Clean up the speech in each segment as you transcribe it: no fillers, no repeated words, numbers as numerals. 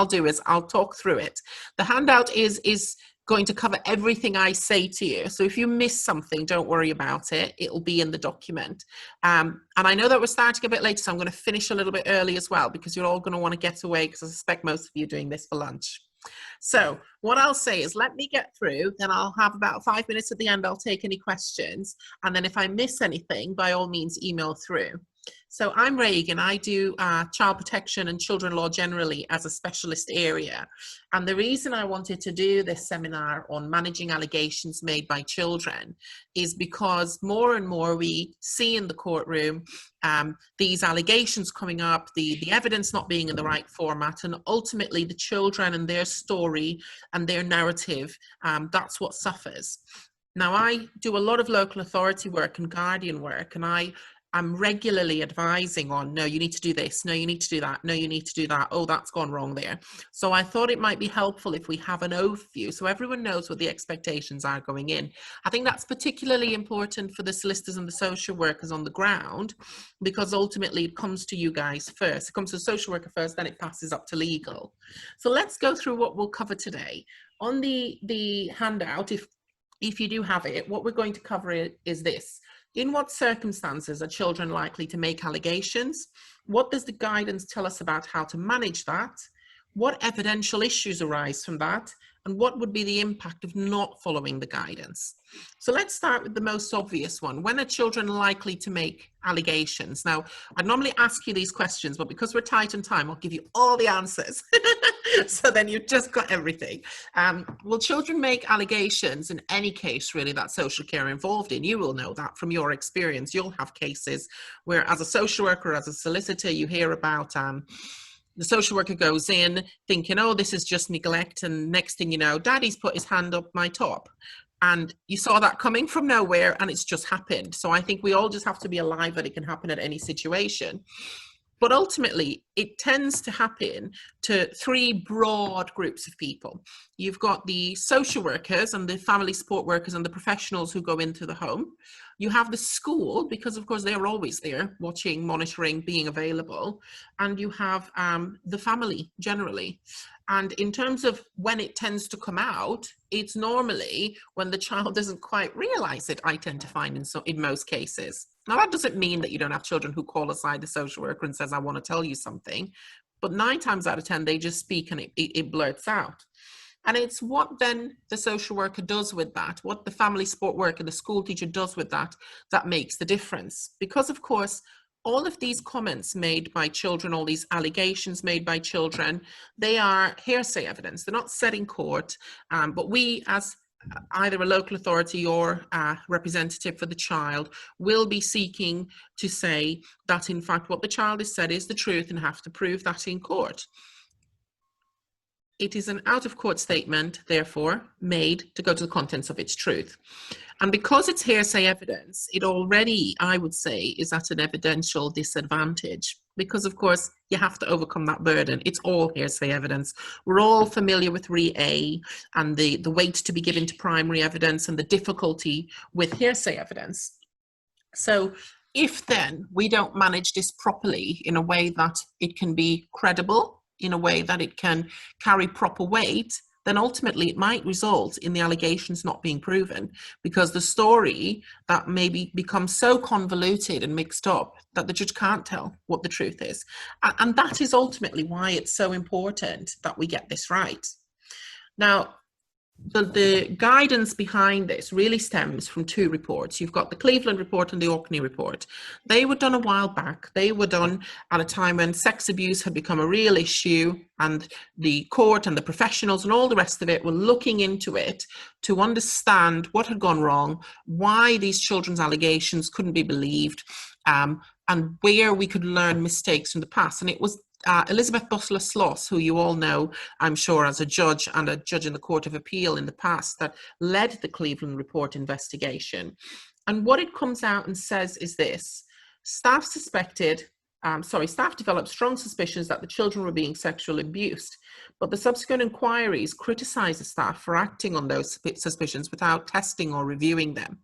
I'll do is I'll talk through it. The handout is going to cover everything I say to you. So if you miss something, don't worry about it. It'll be in the document. And I know that we're starting a bit later, so I'm going to finish a little bit early as well, because you're all going to want to get away, because I suspect most of you are doing this for lunch. So what I'll say is, let me get through, then I'll have about 5 minutes at the end. I'll take any questions. And then if I miss anything, by all means, email through. So I'm Reagan. I do child protection and children law generally as a specialist area. And the reason I wanted to do this seminar on managing allegations made by children is because more and more we see in the courtroom these allegations coming up, the evidence not being in the right format, and ultimately the children and their story and their narrative, that's what suffers. Now, I do a lot of local authority work and guardian work, and I'm regularly advising on, no, you need to do this, no, you need to do that, no, you need to do that, oh, that's gone wrong there. So I thought it might be helpful if we have an overview so everyone knows what the expectations are going in. I think that's particularly important for the solicitors and the social workers on the ground, because ultimately it comes to you guys first. It comes to the social worker first, then it passes up to legal. So let's go through what we'll cover today. On the handout, if you do have it, what we're going to cover is this. In what circumstances are children likely to make allegations? What does the guidance tell us about how to manage that? What evidential issues arise from that? And what would be the impact of not following the guidance? So let's start with the most obvious one. When are children likely to make allegations? Now, I'd normally ask you these questions, but because we're tight on time, I'll give you all the answers. So then you've just got everything. Will children make allegations in any case, really, that social care are involved in? You will know that from your experience. You'll have cases where, as a social worker, as a solicitor, you hear about the social worker goes in thinking, oh, this is just neglect, and next thing you know, daddy's put his hand up my top. And you saw that coming from nowhere, and it's just happened. So I think we all just have to be alive that it can happen at any situation. But ultimately, it tends to happen to three broad groups of people. You've got the social workers and the family support workers and the professionals who go into the home. You have the school, because of course they're always there, watching, monitoring, being available. And you have the family generally. And in terms of when it tends to come out, it's normally when the child doesn't quite realize it, I tend to find in most cases. Now, that doesn't mean that you don't have children who call aside the social worker and says, I want to tell you something. But 9 times out of 10, they just speak and it blurts out. And it's what then the social worker does with that, what the family support worker, the school teacher does with that, that makes the difference. Because, of course, all of these comments made by children, all these allegations made by children, they are hearsay evidence. They're not said in court, but we, as either a local authority or a representative for the child, will be seeking to say that, in fact, what the child has said is the truth and have to prove that in court. It is an out-of-court statement, therefore, made to go to the contents of its truth. And because it's hearsay evidence, it already, I would say, is at an evidential disadvantage. Because, of course, you have to overcome that burden. It's all hearsay evidence. We're all familiar with Re and the weight to be given to primary evidence and the difficulty with hearsay evidence. So if then we don't manage this properly in a way that it can be credible, in a way that it can carry proper weight, then ultimately it might result in the allegations not being proven, because the story that maybe becomes so convoluted and mixed up that the judge can't tell what the truth is. And that is ultimately why it's so important that we get this right. Now, the guidance behind this really stems from 2 reports. You've got the Cleveland report and the Orkney report. They were done a while back. They were done at a time when sex abuse had become a real issue, and the court and the professionals and all the rest of it were looking into it to understand what had gone wrong, why these children's allegations couldn't be believed, and where we could learn mistakes from the past. And it was Elizabeth Butler-Sloss, who you all know, I'm sure, as a judge and a judge in the Court of Appeal in the past, that led the Cleveland report investigation. And what it comes out and says is this: staff developed strong suspicions that the children were being sexually abused, but the subsequent inquiries criticized the staff for acting on those suspicions without testing or reviewing them.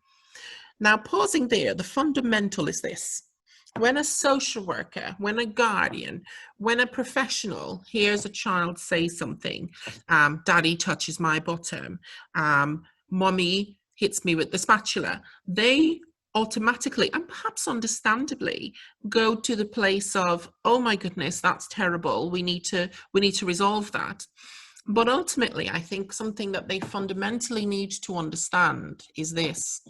Now, pausing there, the fundamental is this: when a social worker, when a guardian, when a professional hears a child say something, daddy touches my bottom, mommy hits me with the spatula, they automatically and perhaps understandably go to the place of, oh my goodness, that's terrible, we need to resolve that. But ultimately, I think something that they fundamentally need to understand is this: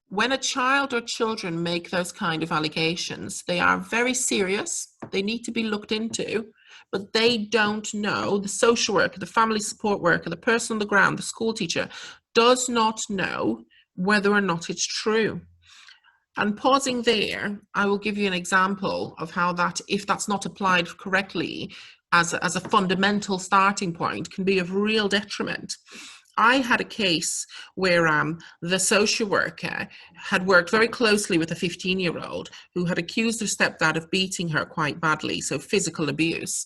when a child or children make those kind of allegations, they are very serious, they need to be looked into, but they don't know, the social worker, the family support worker, the person on the ground, the school teacher does not know whether or not it's true. And pausing there, I will give you an example of how that, if that's not applied correctly as a fundamental starting point, can be of real detriment. I had a case where the social worker had worked very closely with a 15-year-old who had accused her stepdad of beating her quite badly, so physical abuse.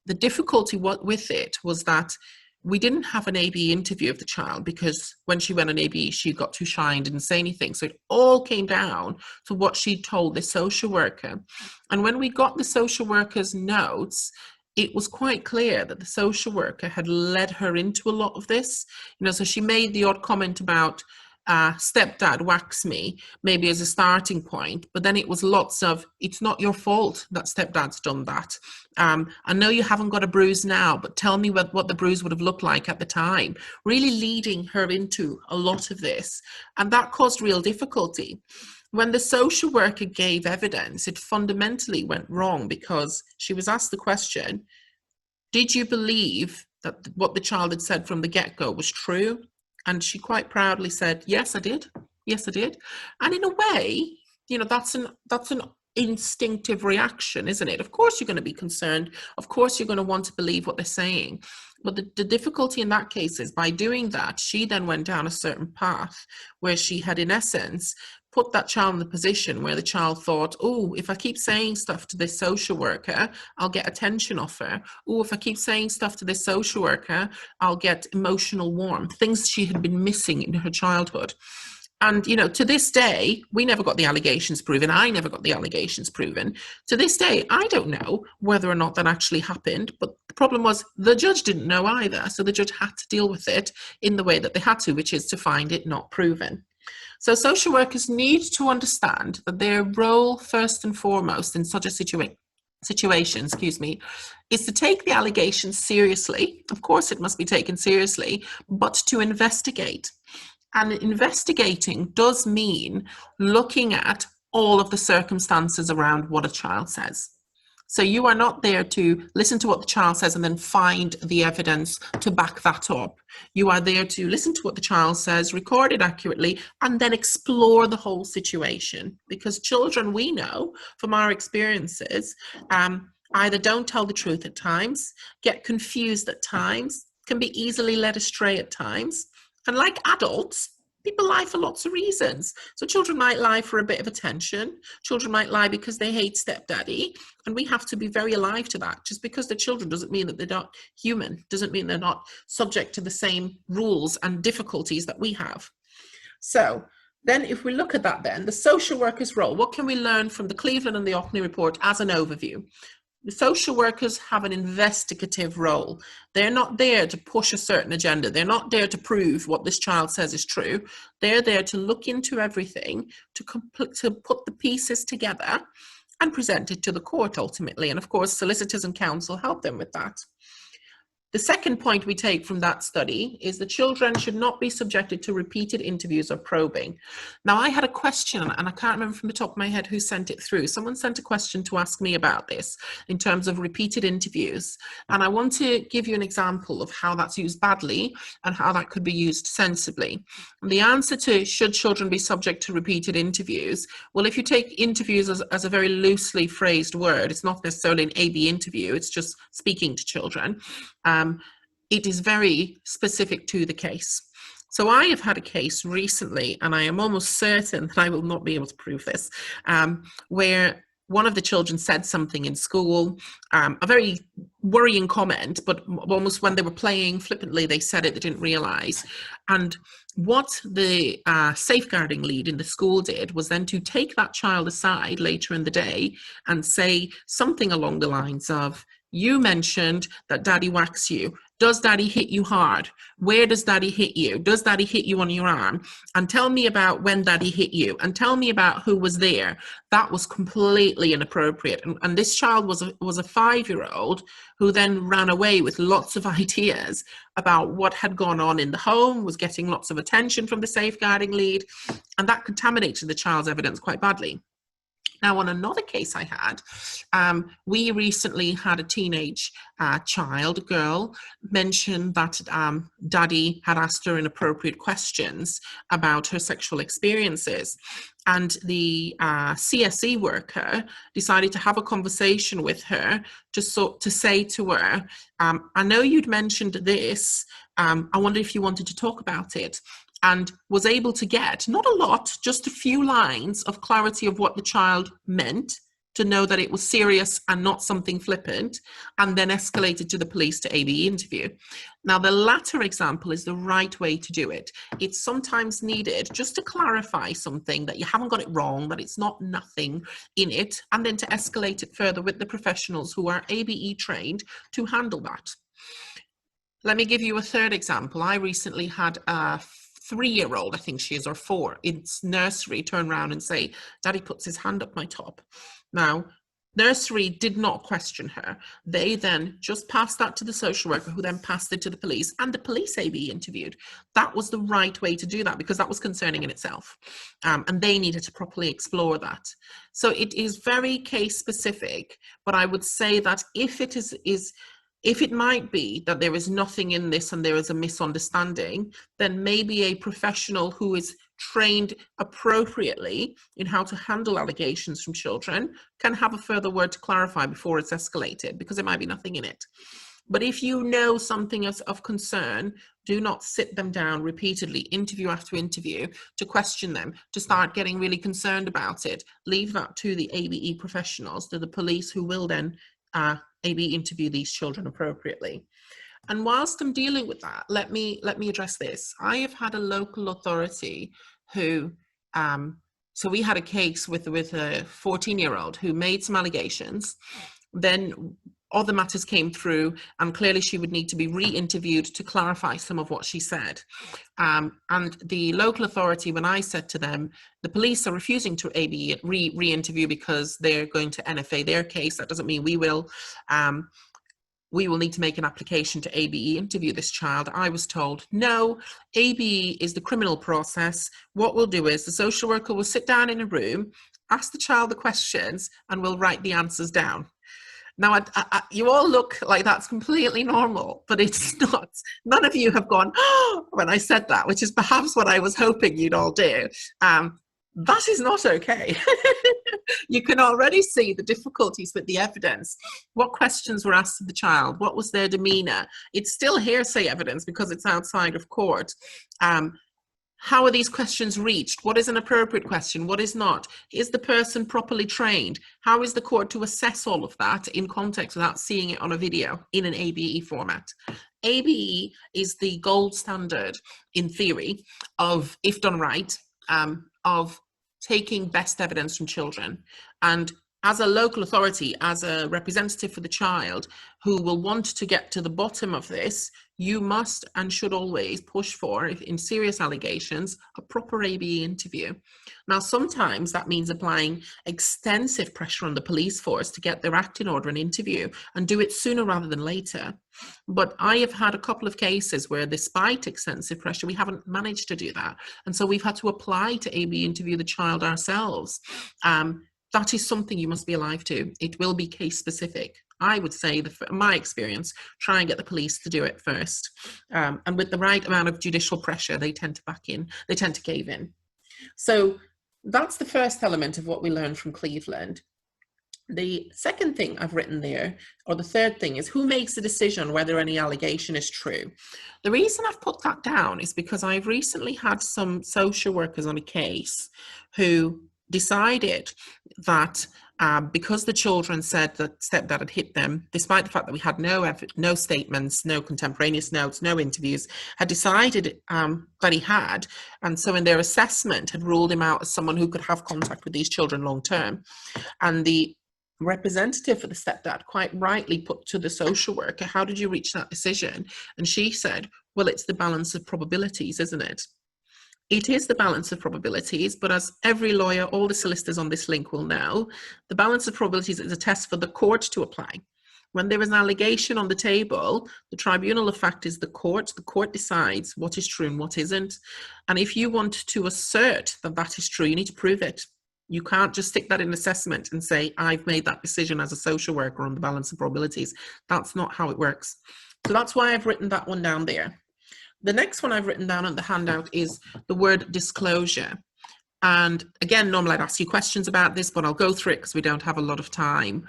The difficulty with it was that we didn't have an AB interview of the child, because when she went on AB, she got too shy and didn't say anything. So it all came down to what she told the social worker. And when we got the social worker's notes, it was quite clear that the social worker had led her into a lot of this. So she made the odd comment about stepdad whacks me, maybe as a starting point, but then it was lots of, it's not your fault that stepdad's done that. I know you haven't got a bruise now, but tell me what the bruise would have looked like at the time, really leading her into a lot of this. And that caused real difficulty. When the social worker gave evidence, it fundamentally went wrong, because she was asked the question, did you believe that what the child had said from the get-go was true? And she quite proudly said, yes, I did. Yes, I did. And in a way, that's an instinctive reaction, isn't it? Of course you're going to be concerned. Of course you're going to want to believe what they're saying. But the difficulty in that case is, by doing that, she then went down a certain path where she had, in essence, put that child in the position where the child thought, oh, if I keep saying stuff to this social worker, I'll get attention off her. Oh, if I keep saying stuff to this social worker, I'll get emotional warmth, things she had been missing in her childhood. And, to this day, we never got the allegations proven. I never got the allegations proven. To this day, I don't know whether or not that actually happened. But the problem was the judge didn't know either. So the judge had to deal with it in the way that they had to, which is to find it not proven. So social workers need to understand that their role, first and foremost, in such a situation, is to take the allegations seriously. Of course, it must be taken seriously, but to investigate. And investigating does mean looking at all of the circumstances around what a child says. So you are not there to listen to what the child says and then find the evidence to back that up. You are there to listen to what the child says, record it accurately, and then explore the whole situation. Because children, we know from our experiences, either don't tell the truth at times, get confused at times, can be easily led astray at times. And like adults, people lie for lots of reasons. So children might lie for a bit of attention. Children might lie because they hate stepdaddy. And we have to be very alive to that. Just because they're children doesn't mean that they're not human, doesn't mean they're not subject to the same rules and difficulties that we have. So then if we look at that then, the social worker's role, what can we learn from the Cleveland and the Orkney report as an overview? The social workers have an investigative role. They're not there to push a certain agenda. They're not there to prove what this child says is true. They're there to look into everything, to put the pieces together and present it to the court ultimately. And of course, solicitors and counsel help them with that. The second point we take from that study is the children should not be subjected to repeated interviews or probing. Now, I had a question, and I can't remember from the top of my head who sent it through. Someone sent a question to ask me about this in terms of repeated interviews. And I want to give you an example of how that's used badly and how that could be used sensibly. And the answer to should children be subject to repeated interviews, well, if you take interviews as a very loosely phrased word, it's not necessarily an AB interview, it's just speaking to children. It is very specific to the case. So I have had a case recently, and I am almost certain that I will not be able to prove this, where one of the children said something in school, a very worrying comment, but almost when they were playing flippantly, they said it, they didn't realize. And what the safeguarding lead in the school did was then to take that child aside later in the day and say something along the lines of, you mentioned that daddy whacks you. Does daddy hit you hard? Where does daddy hit you? Does daddy hit you on your arm? And tell me about when daddy hit you, and tell me about who was there. That was completely inappropriate. And this child was a 5-year-old who then ran away with lots of ideas about what had gone on in the home, was getting lots of attention from the safeguarding lead, and that contaminated the child's evidence quite badly. Now, on another case I had, we recently had a teenage child, a girl, mention that daddy had asked her inappropriate questions about her sexual experiences. And the CSE worker decided to have a conversation with her just to say to her, I know you'd mentioned this, I wonder if you wanted to talk about it. And was able to get, not a lot, just a few lines of clarity of what the child meant, to know that it was serious and not something flippant, and then escalated to the police to ABE interview. Now, the latter example is the right way to do it. It's sometimes needed just to clarify something, that you haven't got it wrong, that it's not nothing in it, and then to escalate it further with the professionals who are ABE trained to handle that. Let me give you a third example. I recently had a 3-year-old, I think she is, or 4, in nursery, turn around and say, daddy puts his hand up my top. Now, nursery did not question her. They then just passed that to the social worker, who then passed it to the police, and the police ABE interviewed. That was the right way to do that, because that was concerning in itself. And they needed to properly explore that. So it is very case specific, but I would say that if it might be that there is nothing in this and there is a misunderstanding, then maybe a professional who is trained appropriately in how to handle allegations from children can have a further word to clarify before it's escalated, because there might be nothing in it. But if you know something is of concern, do not sit them down repeatedly, interview after interview, to question them, to start getting really concerned about it. Leave that to the ABE professionals, to the police, who will then ABE interview these children appropriately. And whilst I'm dealing with that, let me address this. I have had a local authority who, so we had a case with a 14-year-old who made some allegations. Then other matters came through, and clearly she would need to be re-interviewed to clarify some of what she said. And the local authority, when I said to them, the police are refusing to ABE re-interview because they're going to NFA their case, that doesn't mean we will. We will need to make an application to ABE interview this child. I was told, no, ABE is the criminal process. What we'll do is the social worker will sit down in a room, ask the child the questions, and we'll write the answers down. Now, you all look like that's completely normal, but it's not. None of you have gone, oh, when I said that, which is perhaps what I was hoping you'd all do. That is not okay. You can already see the difficulties with the evidence. What questions were asked of the child? What was their demeanor? It's still hearsay evidence because it's outside of court. How are these questions reached? What is an appropriate question? What is not? Is the person properly trained? How is the court to assess all of that in context without seeing it on a video in an ABE format? ABE is the gold standard, in theory, of, if done right, of taking best evidence from children. And as a local authority, as a representative for the child who will want to get to the bottom of this, you must and should always push for, in serious allegations, a proper ABE interview. Now, sometimes that means applying extensive pressure on the police force to get their act in order and interview, and do it sooner rather than later. But I have had a couple of cases where, despite extensive pressure, we haven't managed to do that. And so we've had to apply to ABE interview the child ourselves. That is something you must be alive to. It will be case specific. I would say, my experience, try and get the police to do it first. And with the right amount of judicial pressure, they tend to back in, they tend to cave in. So that's the first element of what we learned from Cleveland. The second thing I've written there, or the third thing, is who makes the decision whether any allegation is true. The reason I've put that down is because I've recently had some social workers on a case who decided that because the children said that stepdad had hit them, despite the fact that we had no statements, no contemporaneous notes, no interviews, had decided that he had, and so in their assessment had ruled him out as someone who could have contact with these children long term. And the representative for the stepdad quite rightly put to the social worker, how did you reach that decision? And she said, well, it's the balance of probabilities, isn't it? It is the balance of probabilities, but as every lawyer, all the solicitors on this link will know, the balance of probabilities is a test for the court to apply. When there is an allegation on the table, the tribunal of fact is the court. The court decides what is true and what isn't. And if you want to assert that that is true, you need to prove it. You can't just stick that in assessment and say, I've made that decision as a social worker on the balance of probabilities. That's not how it works. So that's why I've written that one down there. The next one I've written down on the handout is the word disclosure. And again, normally I'd ask you questions about this, but I'll go through it because we don't have a lot of time.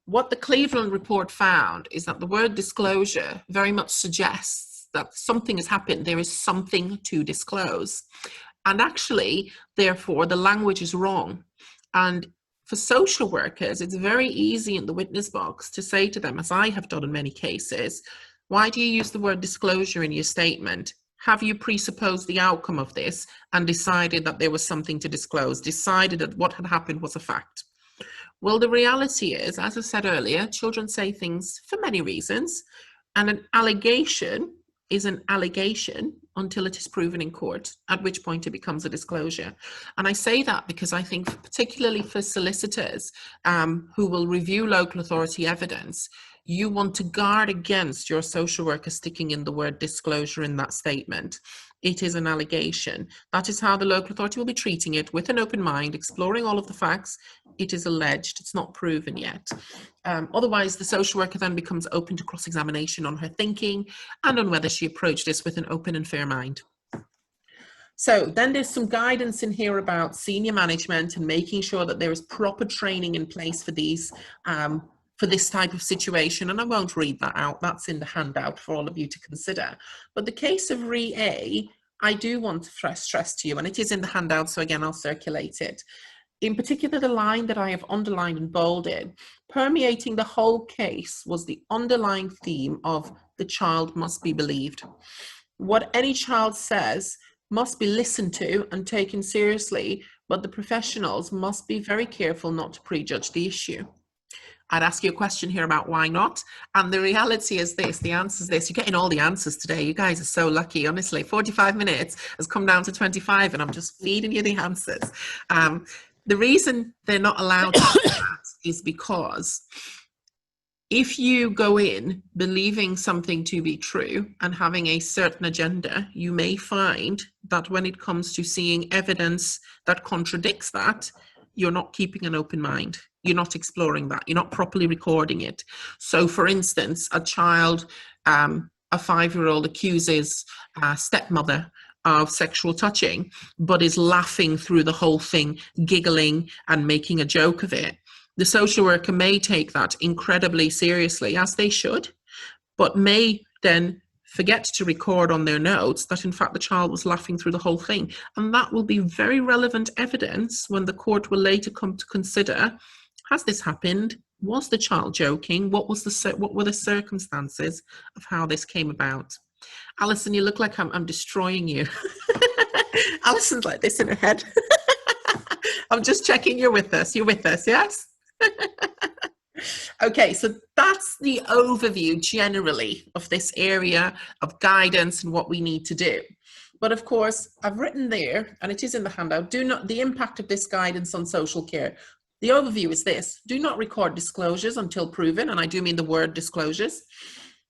What the Cleveland report found is that the word disclosure very much suggests that something has happened. There is something to disclose. And actually, therefore, the language is wrong. And for social workers, it's very easy in the witness box to say to them, as I have done in many cases, why do you use the word disclosure in your statement? Have you presupposed the outcome of this and decided that there was something to disclose, decided that what had happened was a fact? Well, the reality is, as I said earlier, children say things for many reasons, and an allegation is an allegation until it is proven in court, at which point it becomes a disclosure. And I say that because I think particularly for solicitors who will review local authority evidence, you want to guard against your social worker sticking in the word disclosure in that statement. It is an allegation. That is how the local authority will be treating it, with an open mind, exploring all of the facts. It is alleged, it's not proven yet. Otherwise, the social worker then becomes open to cross-examination on her thinking and on whether she approached this with an open and fair mind. So then there's some guidance in here about senior management and making sure that there is proper training in place for these for this type of situation, and I won't read that out. That's in the handout for all of you to consider. But the case of Re A, I do want to stress to you, and it is in the handout, so again, I'll circulate it. In particular, the line that I have underlined and bolded, permeating the whole case was the underlying theme of the child must be believed. What any child says must be listened to and taken seriously, but the professionals must be very careful not to prejudge the issue. I'd ask you a question here about why not. And the reality is this, the answer is this. You're getting all the answers today. You guys are so lucky, honestly. 45 minutes has come down to 25 and I'm just feeding you the answers. The reason they're not allowed to do that is because if you go in believing something to be true and having a certain agenda, you may find that when it comes to seeing evidence that contradicts that, you're not keeping an open mind. You're not exploring that. You're not properly recording it. So for instance, a child, a 5-year-old accuses a stepmother of sexual touching, but is laughing through the whole thing, giggling and making a joke of it. The social worker may take that incredibly seriously, as they should, but may then forget to record on their notes that in fact the child was laughing through the whole thing. And that will be very relevant evidence when the court will later come to consider, has this happened? Was the child joking? What were the circumstances of how this came about? Alison, you look like I'm destroying you. Alison's like this in her head. I'm just checking you're with us. You're with us, yes? Okay, so that's the overview generally of this area of guidance and what we need to do. But of course, I've written there, and it is in the handout, the impact of this guidance on social care. The overview is this: do not record disclosures until proven, and I do mean the word disclosures.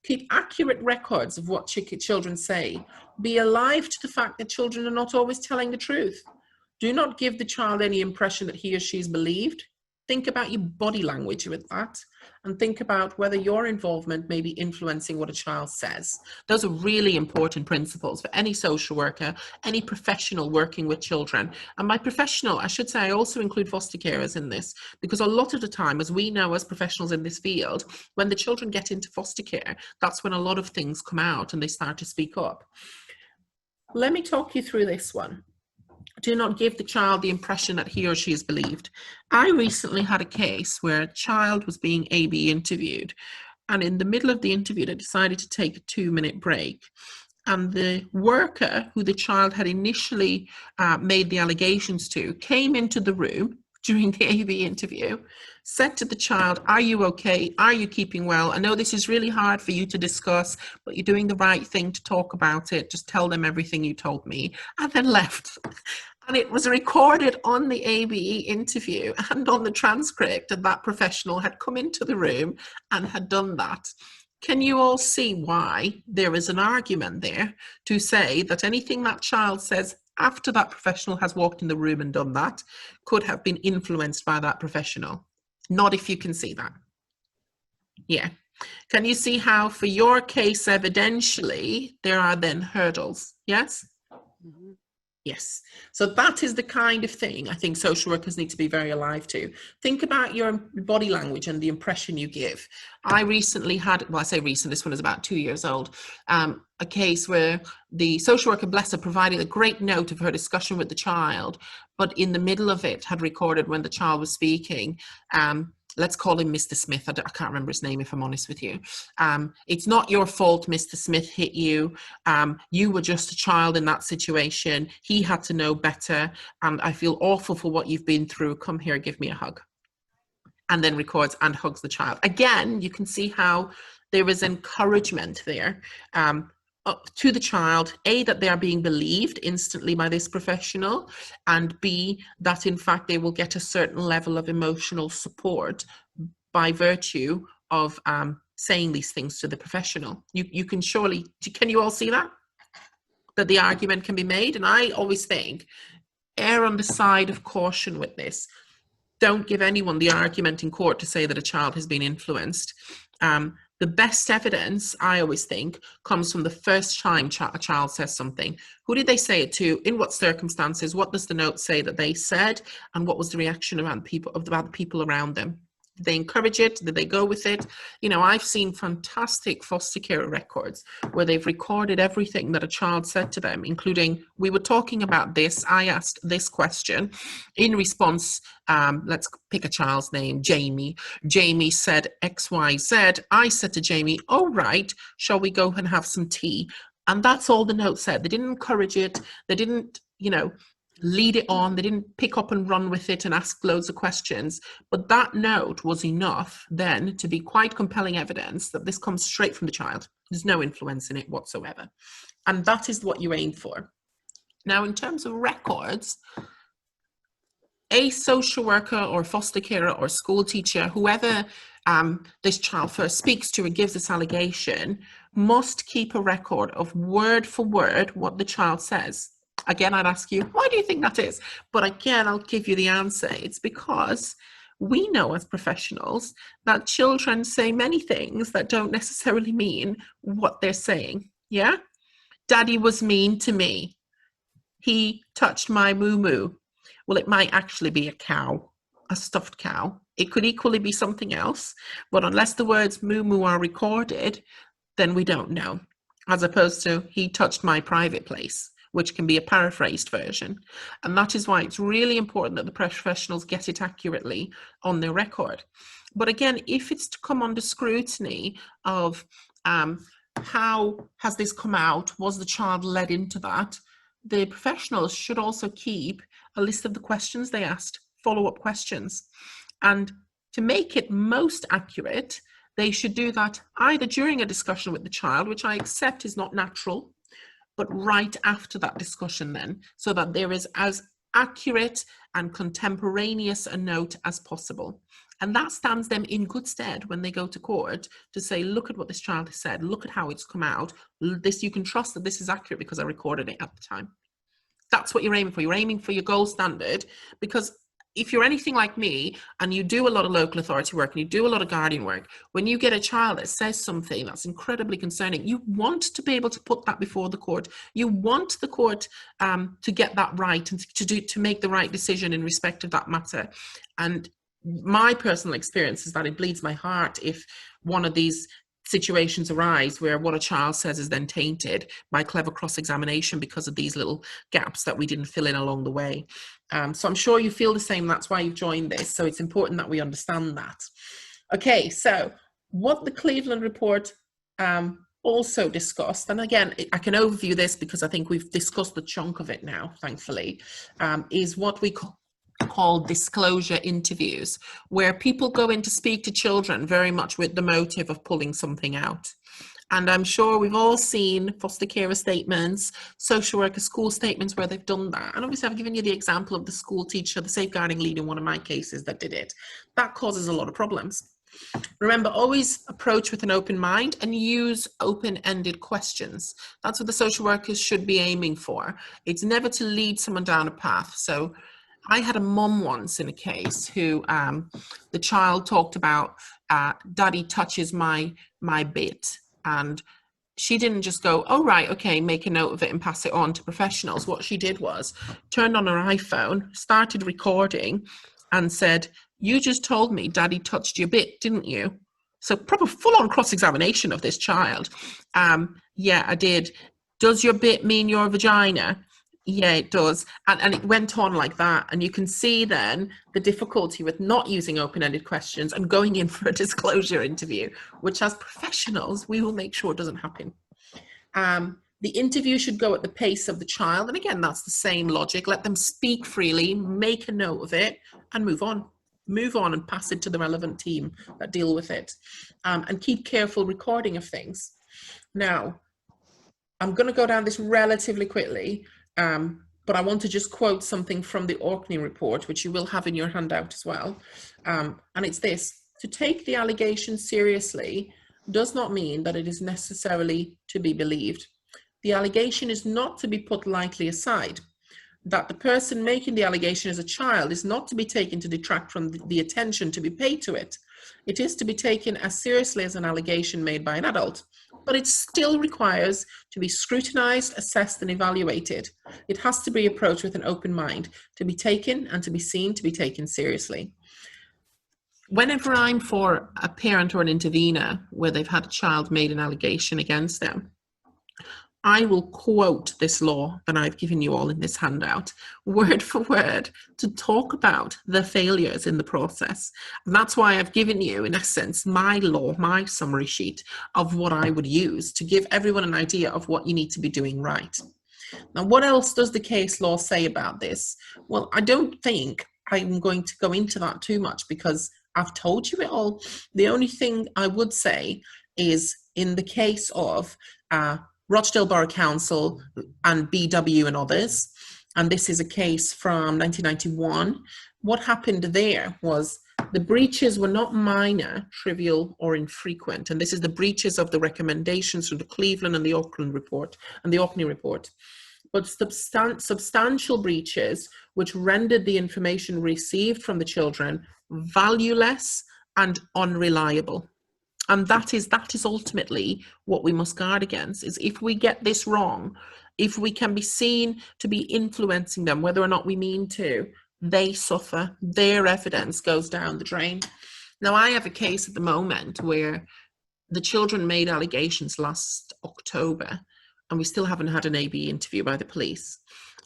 Keep accurate records of what children say. Be alive to the fact that children are not always telling the truth. Do not give the child any impression that he or she is believed. Think about your body language with that, and think about whether your involvement may be influencing what a child says. Those are really important principles for any social worker, any professional working with children. And by professional, I should say I also include foster carers in this, because a lot of the time, as we know as professionals in this field, when the children get into foster care, that's when a lot of things come out and they start to speak up. Let me talk you through this one. Do not give the child the impression that he or she is believed. I recently had a case where a child was being A/B interviewed, and in the middle of the interview, they decided to take a 2-minute break. And the worker who the child had initially made the allegations to came into the room during the A/B interview, said to the child, "Are you okay? Are you keeping well? I know this is really hard for you to discuss, but you're doing the right thing to talk about it. Just tell them everything you told me," and then left. And it was recorded on the A/B interview and on the transcript that that professional had come into the room and had done that. Can you all see why there is an argument there to say that anything that child says after that professional has walked in the room and done that could have been influenced by that professional? Not if you can see that. Yeah. Can you see how for your case evidentially there are then hurdles? Yes? Mm-hmm. Yes. So that is the kind of thing I think social workers need to be very alive to. Think about your body language and the impression you give. I recently had, well, I say recent, this one is about 2 years old, a case where the social worker, bless her, provided a great note of her discussion with the child, but in the middle of it had recorded when the child was speaking, let's call him Mr. Smith. I can't remember his name if I'm honest with you. It's not your fault Mr. Smith hit you. You were just a child in that situation. He had to know better. And I feel awful for what you've been through. Come here, give me a hug. And then records and hugs the child. Again, you can see how there is encouragement there to the child, A, that they are being believed instantly by this professional, and B, that in fact they will get a certain level of emotional support by virtue of saying these things to the professional. You can surely, can you all see that? That the argument can be made? And I always think, err on the side of caution with this. Don't give anyone the argument in court to say that a child has been influenced. The best evidence, I always think, comes from the first time a child says something. Who did they say it to? In what circumstances? What does the note say that they said? And what was the reaction around about the people around them? Did they encourage it? Did they go with it? You know, I've seen fantastic foster care records where they've recorded everything that a child said to them, including, we were talking about this, I asked this question. In response, let's pick a child's name, Jamie. Jamie said XYZ. I said to Jamie, "Oh, right, shall we go and have some tea?" And that's all the note said. They didn't encourage it. They didn't, lead it on. They didn't pick up and run with it and ask loads of questions. But that note was enough then to be quite compelling evidence that this comes straight from the child. There's no influence in it whatsoever. And that is what you aim for. Now, in terms of records, a social worker or foster carer or school teacher, whoever this child first speaks to and gives this allegation, must keep a record of word for word what the child says. Again, I'd ask you, why do you think that is? But again, I'll give you the answer. It's because we know as professionals that children say many things that don't necessarily mean what they're saying. Yeah? Daddy was mean to me. He touched my moo-moo. Well, it might actually be a cow, a stuffed cow. It could equally be something else. But unless the words moo-moo are recorded, then we don't know. As opposed to, he touched my private place, which can be a paraphrased version. And that is why it's really important that the professionals get it accurately on their record. But again, if it's to come under scrutiny of how has this come out, was the child led into that, the professionals should also keep a list of the questions they asked, follow-up questions. And to make it most accurate, they should do that either during a discussion with the child, which I accept is not natural, but right after that discussion then, so that there is as accurate and contemporaneous a note as possible. And that stands them in good stead when they go to court to say, look at what this child has said, look at how it's come out. This, you can trust that this is accurate because I recorded it at the time. That's what you're aiming for. You're aiming for your gold standard, because if you're anything like me and you do a lot of local authority work and you do a lot of guardian work, when you get a child that says something that's incredibly concerning, you want to be able to put that before the court. You want the court to get that right and to make the right decision in respect of that matter. And my personal experience is that it bleeds my heart if one of these situations arise where what a child says is then tainted by clever cross-examination because of these little gaps that we didn't fill in along the way. So I'm sure you feel the same. That's why you've joined this. So it's important that we understand that. Okay, so what the Cleveland report also discussed, and again, I can overview this because I think we've discussed the chunk of it now, thankfully, is what we call disclosure interviews, where people go in to speak to children very much with the motive of pulling something out. And I'm sure we've all seen foster carer statements, social worker school statements where they've done that. And obviously I've given you the example of the school teacher, the safeguarding lead in one of my cases that did it. That causes a lot of problems. Remember, always approach with an open mind and use open-ended questions. That's what the social workers should be aiming for. It's never to lead someone down a path. So I had a mum once in a case who the child talked about, daddy touches my bit, and she didn't just go, oh, right, okay, make a note of it and pass it on to professionals. What she did was turned on her iPhone, started recording and said, you just told me daddy touched your bit, didn't you? So proper full-on cross-examination of this child. Yeah, I did. Does your bit mean your vagina? Yeah, it does. And it went on like that. And you can see then the difficulty with not using open-ended questions and going in for a disclosure interview, which as professionals, we will make sure doesn't happen. The interview should go at the pace of the child. And again, that's the same logic. Let them speak freely, make a note of it, and move on. Move on and pass it to the relevant team that deal with it. And keep careful recording of things. Now, I'm going to go down this relatively quickly, but I want to just quote something from the Orkney report, which you will have in your handout as well. And it's this: to take the allegation seriously does not mean that it is necessarily to be believed. The allegation is not to be put lightly aside. That the person making the allegation as a child is not to be taken to detract from the attention to be paid to it. It is to be taken as seriously as an allegation made by an adult, but it still requires to be scrutinized, assessed, and evaluated. It has to be approached with an open mind, to be taken and to be seen to be taken seriously. Whenever I'm for a parent or an intervener where they've had a child made an allegation against them, I will quote this law that I've given you all in this handout, word for word, to talk about the failures in the process. And that's why I've given you, in essence, my law, my summary sheet of what I would use to give everyone an idea of what you need to be doing right. Now, what else does the case law say about this? Well, I don't think I'm going to go into that too much because I've told you it all. The only thing I would say is in the case of Rochdale Borough Council and BW and others, and this is a case from 1991, what happened there was the breaches were not minor, trivial, or infrequent, and this is the breaches of the recommendations from the Cleveland and the Auckland report and the Orkney report, but substantial breaches which rendered the information received from the children valueless and unreliable. And that is ultimately what we must guard against, is if we get this wrong, if we can be seen to be influencing them, whether or not we mean to, they suffer, their evidence goes down the drain. Now, I have a case at the moment where the children made allegations last October, and we still haven't had an AB interview by the police.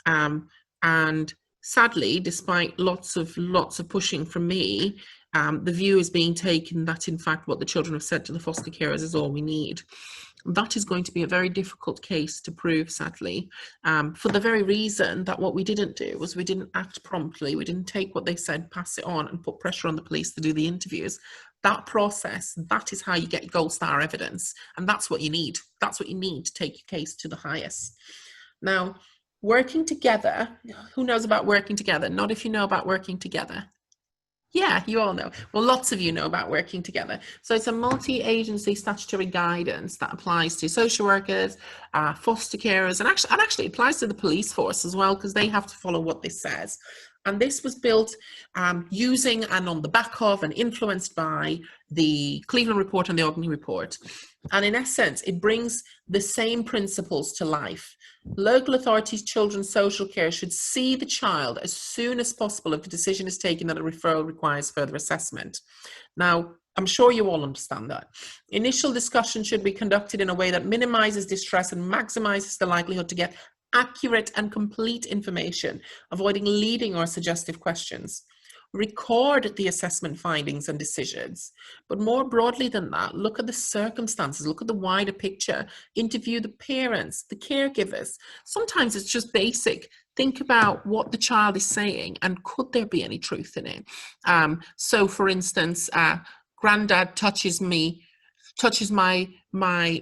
And sadly, despite lots of pushing from me, the view is being taken that, in fact, what the children have said to the foster carers is all we need. That is going to be a very difficult case to prove, sadly, for the very reason that what we didn't do was we didn't act promptly. We didn't take what they said, pass it on, and put pressure on the police to do the interviews. That process, that is how you get gold star evidence. And that's what you need. That's what you need to take your case to the highest. Now, working together, who knows about working together? Not if you know about working together. Yeah, you all know. Well, lots of you know about working together. So it's a multi-agency statutory guidance that applies to social workers, foster carers, and actually applies to the police force as well, because they have to follow what this says. And this was built using and on the back of and influenced by the Cleveland report and the Orkney report. And in essence, it brings the same principles to life. Local authorities, children's social care should see the child as soon as possible if the decision is taken that a referral requires further assessment. Now, I'm sure you all understand that. Initial discussion should be conducted in a way that minimizes distress and maximizes the likelihood to get accurate and complete information, avoiding leading or suggestive questions. Record the assessment findings and decisions, but more broadly than that, look at the circumstances, look at the wider picture, interview the parents, the caregivers. Sometimes it's just basic. Think about what the child is saying and could there be any truth in it? So for instance, granddad touches my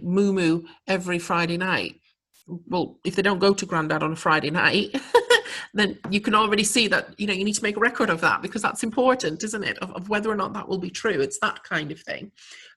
moo every Friday night. Well, if they don't go to granddad on a Friday night, then you can already see that, you need to make a record of that, because that's important, isn't it? Of whether or not that will be true. It's that kind of thing.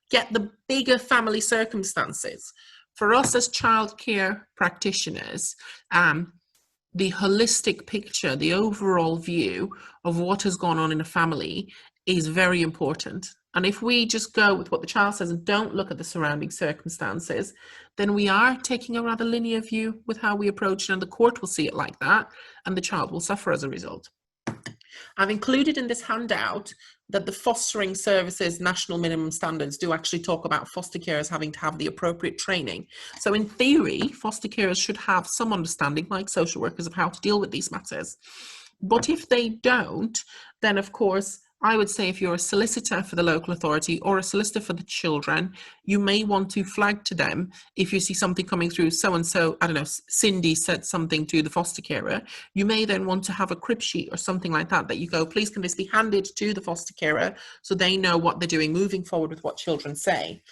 Get the bigger family circumstances. For us as childcare practitioners, the holistic picture, the overall view of what has gone on in a family is very important. And if we just go with what the child says and don't look at the surrounding circumstances, then we are taking a rather linear view with how we approach it, and the court will see it like that, and the child will suffer as a result. I've included in this handout that the fostering services national minimum standards do actually talk about foster carers having to have the appropriate training. So in theory, foster carers should have some understanding, like social workers, of how to deal with these matters. But if they don't, then of course, I would say if you're a solicitor for the local authority or a solicitor for the children, you may want to flag to them if you see something coming through, so-and-so, I don't know, Cindy said something to the foster carer. You may then want to have a crib sheet or something like that, that you go, please can this be handed to the foster carer so they know what they're doing moving forward with what children say.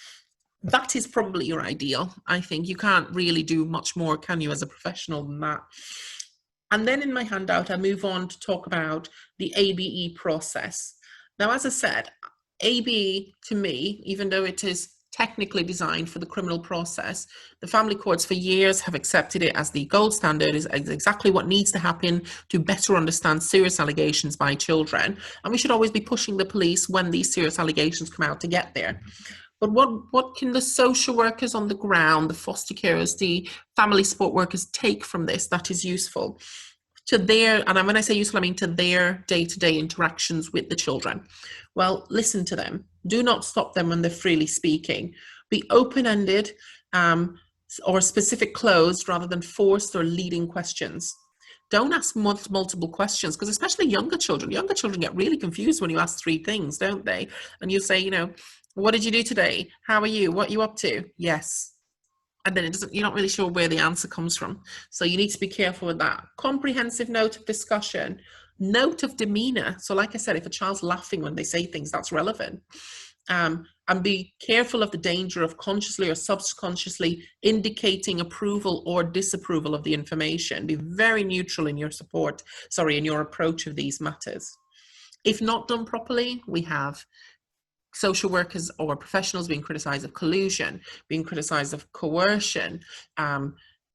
That is probably your ideal. I think you can't really do much more, can you, as a professional than that? And then in my handout, I move on to talk about the ABE process. Now, as I said, ABE to me, even though it is technically designed for the criminal process, the family courts for years have accepted it as the gold standard, is exactly what needs to happen to better understand serious allegations by children. And we should always be pushing the police when these serious allegations come out to get there. But what can the social workers on the ground, the foster carers, the family support workers take from this that is useful to their, and when I say useful, I mean to their day-to-day interactions with the children? Well, listen to them. Do not stop them when they're freely speaking. Be open-ended or specific closed rather than forced or leading questions. Don't ask multiple questions, because especially younger children get really confused when you ask 3 things, don't they? And you say, what did you do today? How are you? What are you up to? Yes. And then you're not really sure where the answer comes from. So you need to be careful with that. Comprehensive note of discussion, note of demeanor. So like I said, if a child's laughing when they say things, that's relevant. And be careful of the danger of consciously or subconsciously indicating approval or disapproval of the information. Be very neutral in your in your approach of these matters. If not done properly, we have social workers or professionals being criticized of collusion, being criticized of coercion.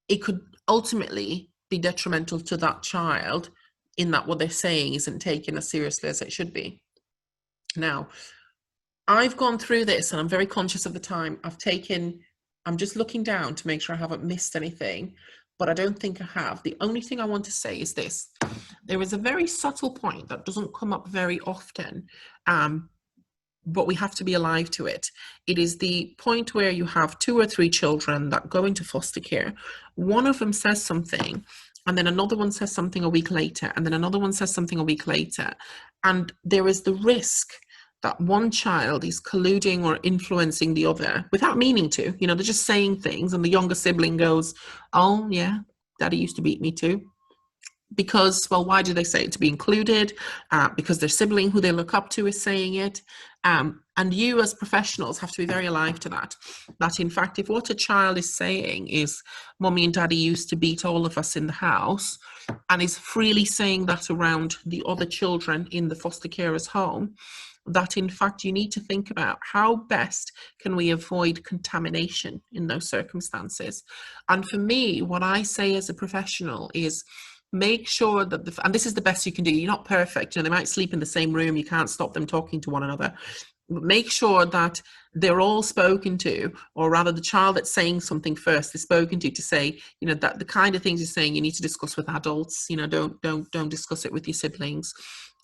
It could ultimately be detrimental to that child in that what they're saying isn't taken as seriously as it should be. Now, I've gone through this and I'm very conscious of the time. I'm just looking down to make sure I haven't missed anything, but I don't think I have. The only thing I want to say is this. There is a very subtle point that doesn't come up very often, but we have to be alive to it. It is the point where you have 2 or 3 children that go into foster care. One of them says something, and then another one says something a week later, and then another one says something a week later. And there is the risk that one child is colluding or influencing the other without meaning to. They're just saying things, and the younger sibling goes, oh yeah, daddy used to beat me too. Because, well, why do they say it? To be included, because their sibling who they look up to is saying it. And you as professionals have to be very alive to that. That in fact, if what a child is saying is, mommy and daddy used to beat all of us in the house, and is freely saying that around the other children in the foster carer's home, that in fact you need to think about how best can we avoid contamination in those circumstances. And for me, what I say as a professional is, make sure that and this is the best you can do. You're not perfect. They might sleep in the same room. You can't stop them talking to one another. But make sure that they're all spoken to, or rather the child that's saying something first is spoken to say, that the kind of things you're saying you need to discuss with adults. Don't discuss it with your siblings.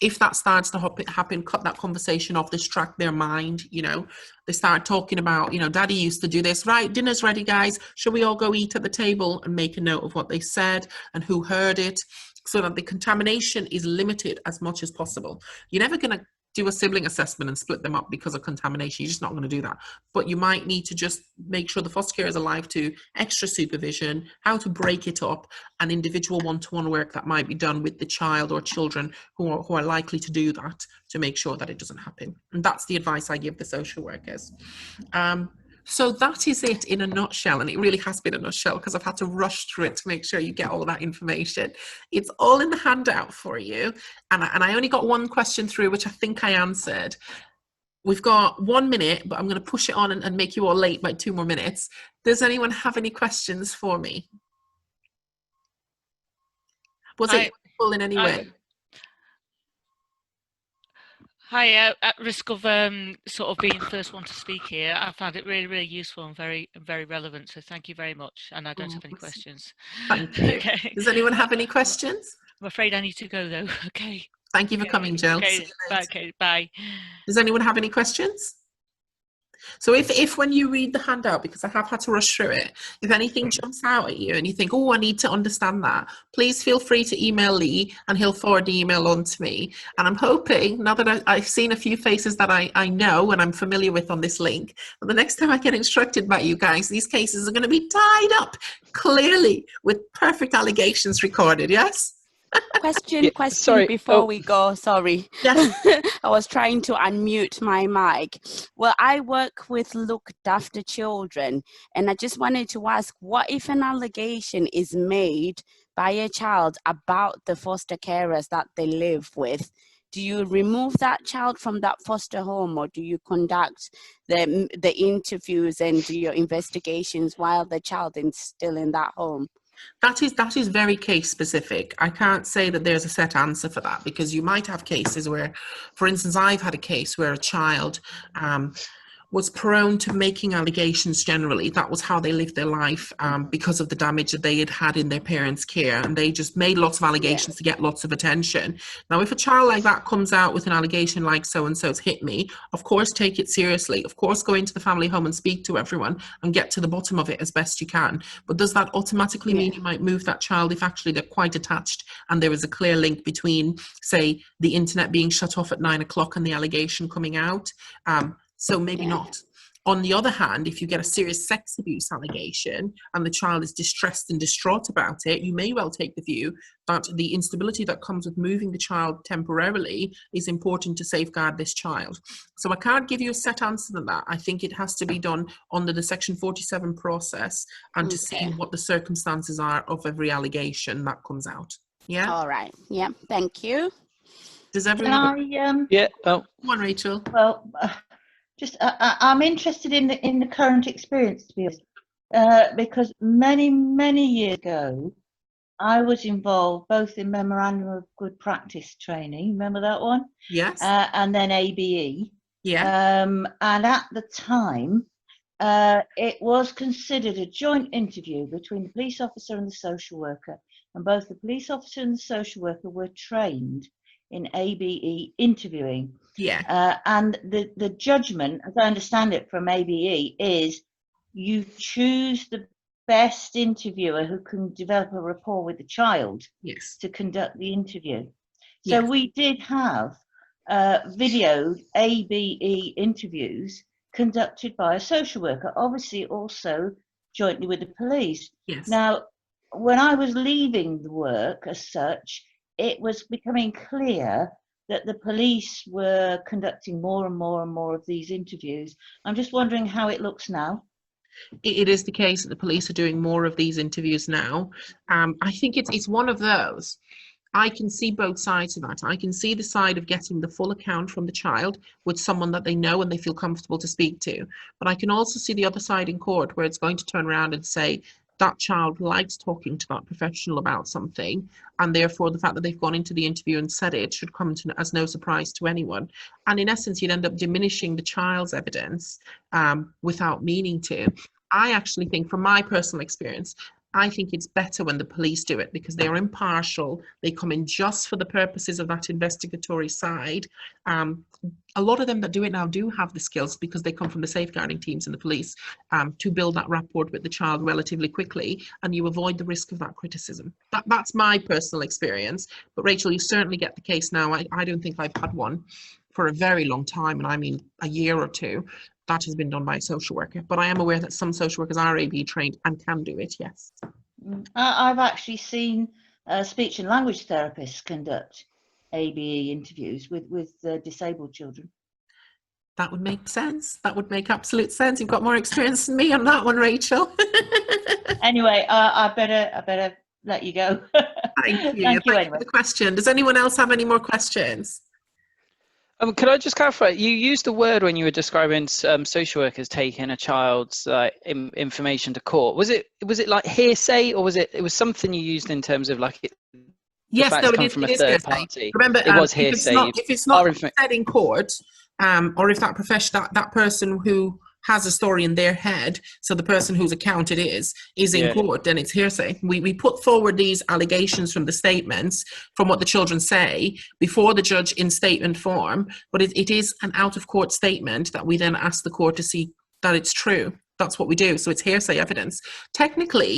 if that starts to happen, cut that conversation off, distract their mind, you know. They start talking about, you know, daddy used to do this, right? Dinner's ready, guys. Should we all go eat at the table? And make a note of what they said and who heard it, so that the contamination is limited as much as possible. You're never going to do a sibling assessment and split them up because of contamination. You're just not going to do that. But you might need to just make sure the foster care is alive to extra supervision, how to break it up, and individual one-to-one work that might be done with the child or children who are likely to do that, to make sure that it doesn't happen. And that's the advice I give the social workers. So that is it in a nutshell, and it really has been a nutshell because I've had to rush through it to make sure you get all of that information. It's all in the handout for you, and I only got one question through, which I think I answered. We've got 1 minute, but I'm going to push it on and make you all late by 2 more minutes. Does anyone have any questions for me? Was it helpful in any way? Hi, at risk of sort of being the first one to speak here, I found it really, really useful and very relevant. So thank you very much. And I don't have any questions. Thank you. Okay. Does anyone have any questions? I'm afraid I need to go though. Okay. Thank you for coming, Jill. Okay. Okay. Bye. Does anyone have any questions? So if when you read the handout, because I have had to rush through it, if anything jumps out at you and you think, oh, I need to understand that, please feel free to email Lee and he'll forward the email on to me. And I'm hoping, now that I've seen a few faces that I know and I'm familiar with on this link, but the next time I get instructed by you guys, these cases are going to be tied up clearly with perfect allegations recorded, yes? Question sorry. Before we go, sorry. Yes. I was trying to unmute my mic. Well, I work with looked after children, and I just wanted to ask, what if an allegation is made by a child about the foster carers that they live with? Do you remove that child from that foster home, or do you conduct the interviews and do your investigations while the child is still in that home? That is very case specific. I can't say that there's a set answer for that, because you might have cases where, for instance, I've had a case where a child was prone to making allegations generally. That was how they lived their life because of the damage that they had had in their parents' care, and they just made lots of allegations to get lots of attention. Now, if a child like that comes out with an allegation like so-and-so's hit me, of course, take it seriously. Of course, go into the family home and speak to everyone and get to the bottom of it as best you can. But does that automatically mean you might move that child if actually they're quite attached and there is a clear link between, say, the internet being shut off at 9 o'clock and the allegation coming out? So maybe not. On the other hand, if you get a serious sex abuse allegation and the child is distressed and distraught about it, you may well take the view that the instability that comes with moving the child temporarily is important to safeguard this child. So I can't give you a set answer to that. I think it has to be done under the Section 47 process and to see what the circumstances are of every allegation that comes out. Yeah? All right. Yeah. Thank you. Does everyone... Yeah. Oh. Come on, Rachel. Well... I'm interested in the current experience, to be honest, because many years ago, I was involved both in Memorandum of Good Practice training. Remember that one? Yes. And then ABE. Yeah. And at the time, it was considered a joint interview between the police officer and the social worker, and both the police officer and the social worker were trained in ABE interviewing. Yeah. And the judgment, as I understand it from ABE, is you choose the best interviewer who can develop a rapport with the child to conduct the interview. So we did have videoed ABE interviews conducted by a social worker, obviously also jointly with the police. Yes. Now, when I was leaving the work as such, it was becoming clear that the police were conducting more and more of these interviews. I'm just wondering how it looks now. It is the case that the police are doing more of these interviews now. I think it's one of those. I can see both sides of that. I can see the side of getting the full account from the child with someone that they know and they feel comfortable to speak to. But I can also see the other side in court where it's going to turn around and say, that child likes talking to that professional about something, and therefore the fact that they've gone into the interview and said it should come as no surprise to anyone. And in essence, you'd end up diminishing the child's evidence without meaning to. I actually think, from my personal experience, I think it's better when the police do it because they are impartial. They come in just for the purposes of that investigatory side. A lot of them that do it now do have the skills because they come from the safeguarding teams in the police to build that rapport with the child relatively quickly, and you avoid the risk of that criticism. That's my personal experience. But Rachel, you certainly get the case now. I don't think I've had one for a very long time, and I mean a year or two. That has been done by a social worker, but I am aware that some social workers are ABE trained and can do it, yes. I've actually seen speech and language therapists conduct ABE interviews with disabled children. That would make sense. That would make absolute sense. You've got more experience than me on that one, Rachel. Anyway, I better let you go. Thank you. Thank you Thank anyway. for the question. Does anyone else have any more questions? Could I just clarify? You used the word when you were describing social workers taking a child's information to court. Was it like hearsay, or was it something you used in terms of like Yes, no, it from a is third hearsay. party? Remember, it was hearsay. If it's not said in court, or if that person who has a story in their head, so the person whose account it is in court, then it's hearsay. We put forward these allegations from the statements, from what the children say, before the judge in statement form, but it is an out-of-court statement that we then ask the court to see that it's true. That's what we do. So it's hearsay evidence. Technically,